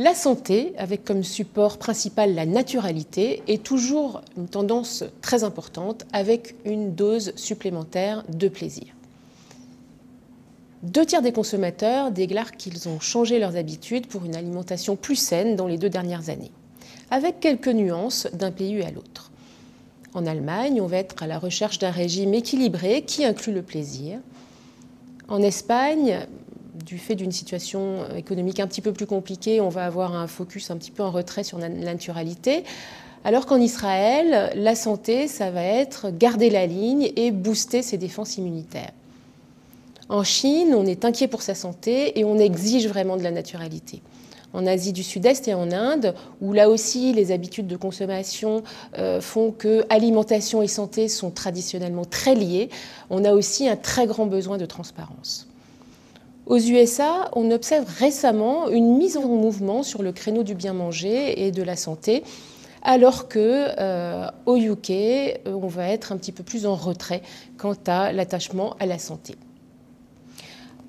La santé, avec comme support principal la naturalité, est toujours une tendance très importante avec une dose supplémentaire de plaisir. 2 tiers des consommateurs déclarent qu'ils ont changé leurs habitudes pour une alimentation plus saine dans les 2 dernières années, avec quelques nuances d'un pays à l'autre. En Allemagne, on va être à la recherche d'un régime équilibré qui inclut le plaisir. En Espagne, du fait d'une situation économique un petit peu plus compliquée, on va avoir un focus un petit peu en retrait sur la naturalité. Alors qu'en Israël, la santé, ça va être garder la ligne et booster ses défenses immunitaires. En Chine, on est inquiet pour sa santé et on exige vraiment de la naturalité. En Asie du Sud-Est et en Inde, où là aussi les habitudes de consommation font que alimentation et santé sont traditionnellement très liées, on a aussi un très grand besoin de transparence. Aux USA, on observe récemment une mise en mouvement sur le créneau du bien manger et de la santé, alors qu'au UK, on va être un petit peu plus en retrait quant à l'attachement à la santé.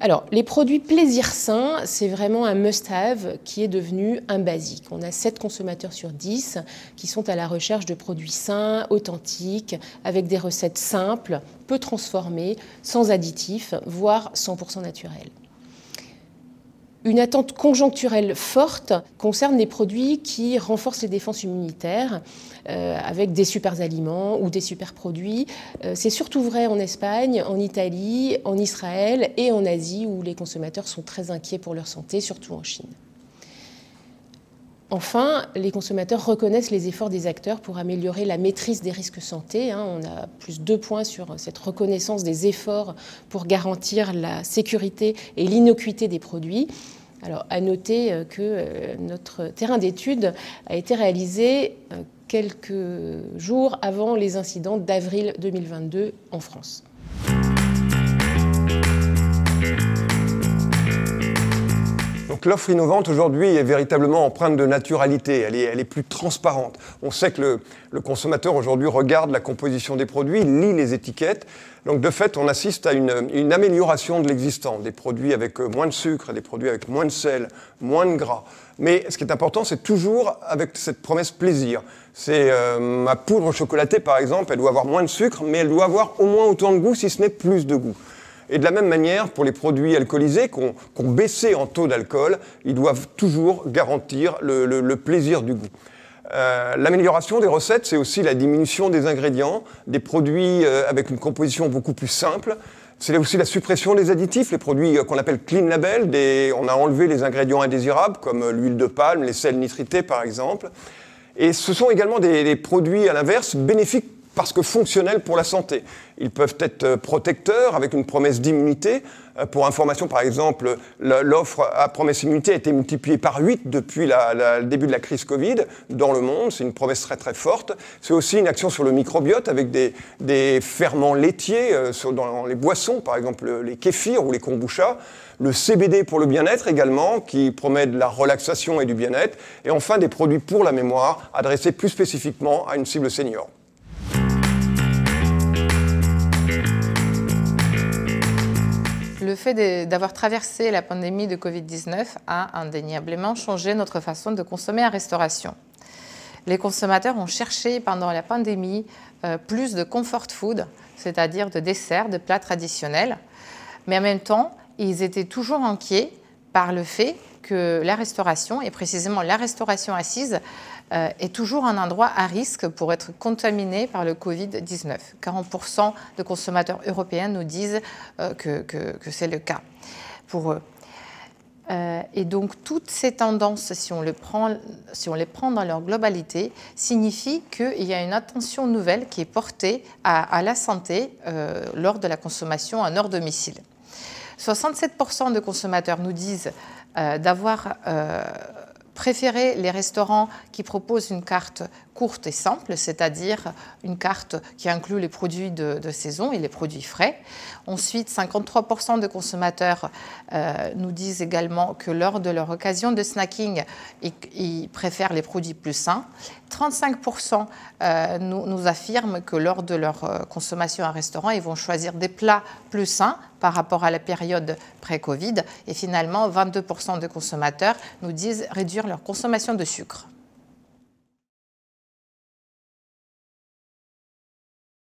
Alors, les produits plaisir sain, c'est vraiment un must-have qui est devenu un basique. On a 7 consommateurs sur 10 qui sont à la recherche de produits sains, authentiques, avec des recettes simples, peu transformées, sans additifs, voire 100% naturels. Une attente conjoncturelle forte concerne les produits qui renforcent les défenses immunitaires avec des super aliments ou des super produits. C'est surtout vrai en Espagne, en Italie, en Israël et en Asie où les consommateurs sont très inquiets pour leur santé, surtout en Chine. Enfin, les consommateurs reconnaissent les efforts des acteurs pour améliorer la maîtrise des risques santé. On a plus 2 points sur cette reconnaissance des efforts pour garantir la sécurité et l'innocuité des produits. Alors, à noter que notre terrain d'étude a été réalisé quelques jours avant les incidents d'avril 2022 en France. Donc l'offre innovante aujourd'hui est véritablement empreinte de naturalité, elle est plus transparente. On sait que le consommateur aujourd'hui regarde la composition des produits, lit les étiquettes. Donc de fait, on assiste à une amélioration de l'existant, des produits avec moins de sucre, des produits avec moins de sel, moins de gras. Mais ce qui est important, c'est toujours avec cette promesse plaisir. C'est ma poudre chocolatée, par exemple, elle doit avoir moins de sucre, mais elle doit avoir au moins autant de goût, si ce n'est plus de goût. Et de la même manière, pour les produits alcoolisés qui ont baissé en taux d'alcool, ils doivent toujours garantir le plaisir du goût. L'amélioration des recettes, c'est aussi la diminution des ingrédients, des produits avec une composition beaucoup plus simple. C'est aussi la suppression des additifs, les produits qu'on appelle clean label. On a enlevé les ingrédients indésirables comme l'huile de palme, les sels nitrités par exemple. Et ce sont également des produits à l'inverse bénéfiques parce que fonctionnels pour la santé. Ils peuvent être protecteurs avec une promesse d'immunité. Pour information, par exemple, l'offre à promesse immunité a été multipliée par 8 depuis le début de la crise Covid dans le monde. C'est une promesse très très forte. C'est aussi une action sur le microbiote avec des ferments laitiers dans les boissons, par exemple les kéfirs ou les kombucha. Le CBD pour le bien-être également, qui promet de la relaxation et du bien-être. Et enfin, des produits pour la mémoire, adressés plus spécifiquement à une cible senior. Le fait d'avoir traversé la pandémie de Covid-19 a indéniablement changé notre façon de consommer en restauration. Les consommateurs ont cherché pendant la pandémie plus de comfort food, c'est-à-dire de desserts, de plats traditionnels, mais en même temps, ils étaient toujours inquiets par le fait que la restauration, et précisément la restauration assise, est toujours un endroit à risque pour être contaminé par le Covid-19. 40% de consommateurs européens nous disent que c'est le cas pour eux. Et donc, toutes ces tendances, si on les prend dans leur globalité, signifient qu'il y a une attention nouvelle qui est portée à la santé lors de la consommation en hors domicile. 67% de consommateurs nous disent d'avoir préféré les restaurants qui proposent une carte courte et simple, c'est-à-dire une carte qui inclut les produits de saison et les produits frais. Ensuite, 53% des consommateurs nous disent également que lors de leur occasion de snacking, ils préfèrent les produits plus sains. 35% nous affirment que lors de leur consommation à un restaurant, ils vont choisir des plats plus sains par rapport à la période pré-Covid. Et finalement, 22% des consommateurs nous disent réduire leur consommation de sucre.